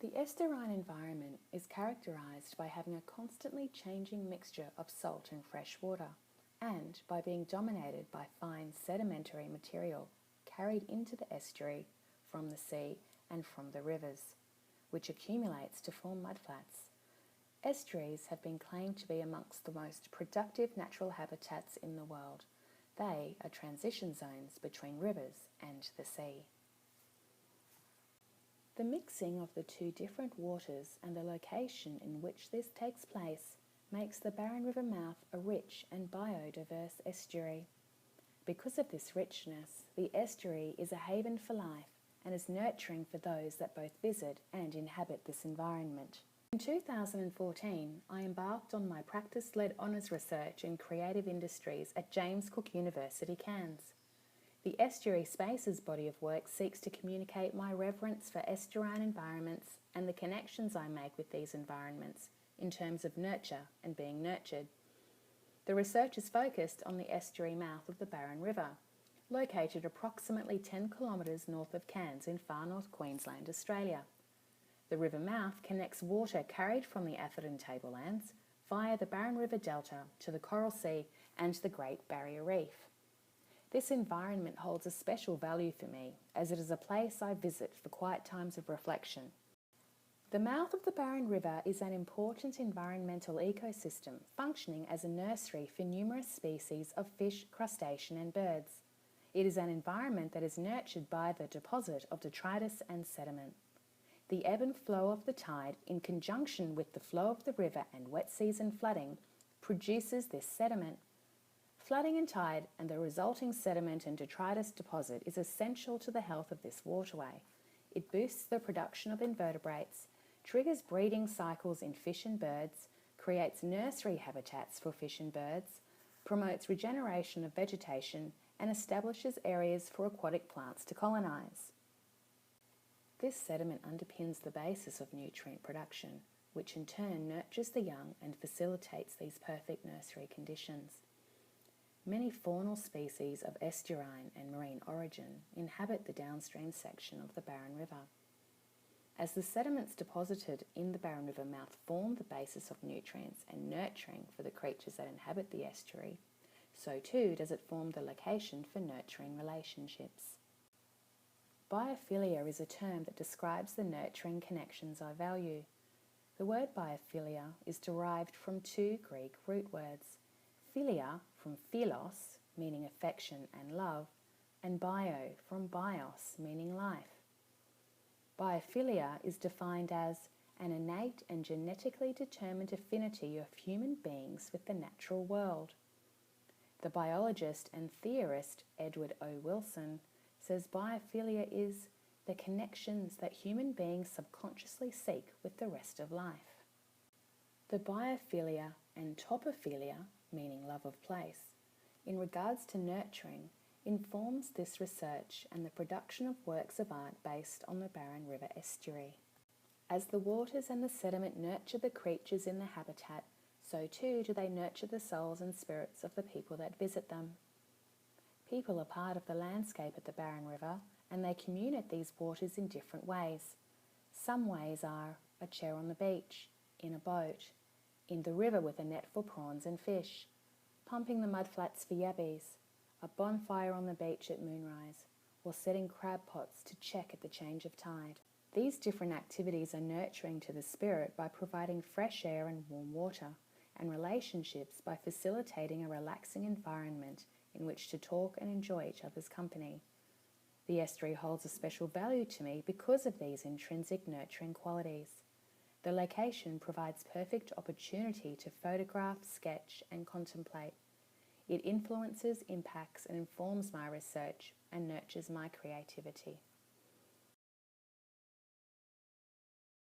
The estuarine environment is characterised by having a constantly changing mixture of salt and fresh water, and by being dominated by fine sedimentary material carried into the estuary from the sea and from the rivers, which accumulates to form mudflats. Estuaries have been claimed to be amongst the most productive natural habitats in the world. They are transition zones between rivers and the sea. The mixing of the two different waters and the location in which this takes place makes the Barron River mouth a rich and biodiverse estuary. Because of this richness, the estuary is a haven for life and is nurturing for those that both visit and inhabit this environment. In 2014, I embarked on my practice-led honours research in creative industries at James Cook University, Cairns. The Estuary Spaces body of work seeks to communicate my reverence for estuarine environments and the connections I make with these environments in terms of nurture and being nurtured. The research is focused on the estuary mouth of the Barron River, located approximately 10 kilometres north of Cairns in Far North Queensland, Australia. The river mouth connects water carried from the Atherton tablelands via the Barron River Delta to the Coral Sea and the Great Barrier Reef. This environment holds a special value for me, as it is a place I visit for quiet times of reflection. The mouth of the Barron River is an important environmental ecosystem, functioning as a nursery for numerous species of fish, crustacean and birds. It is an environment that is nurtured by the deposit of detritus and sediment. The ebb and flow of the tide, in conjunction with the flow of the river and wet season flooding, produces this sediment. Flooding and tide and the resulting sediment and detritus deposit is essential to the health of this waterway. It boosts the production of invertebrates, triggers breeding cycles in fish and birds, creates nursery habitats for fish and birds, promotes regeneration of vegetation, and establishes areas for aquatic plants to colonise. This sediment underpins the basis of nutrient production, which in turn nurtures the young and facilitates these perfect nursery conditions. Many faunal species of estuarine and marine origin inhabit the downstream section of the Barron River. As the sediments deposited in the Barron River mouth form the basis of nutrients and nurturing for the creatures that inhabit the estuary, so too does it form the location for nurturing relationships. Biophilia is a term that describes the nurturing connections I value. The word biophilia is derived from two Greek root words, philia from philos, meaning affection and love, and bio from bios, meaning life. Biophilia is defined as an innate and genetically determined affinity of human beings with the natural world. The biologist and theorist Edward O. Wilson says biophilia is the connections that human beings subconsciously seek with the rest of life. The biophilia and topophilia, meaning love of place, in regards to nurturing, informs this research and the production of works of art based on the Barron River Estuary. As the waters and the sediment nurture the creatures in the habitat, so too do they nurture the souls and spirits of the people that visit them. People are part of the landscape at the Barron River, and they commune these waters in different ways. Some ways are a chair on the beach, in a boat, in the river with a net for prawns and fish, pumping the mudflats for yabbies, a bonfire on the beach at moonrise, or setting crab pots to check at the change of tide. These different activities are nurturing to the spirit by providing fresh air and warm water, and relationships by facilitating a relaxing environment in which to talk and enjoy each other's company. The estuary holds a special value to me because of these intrinsic nurturing qualities. The location provides perfect opportunity to photograph, sketch, and contemplate. It influences, impacts, and informs my research and nurtures my creativity.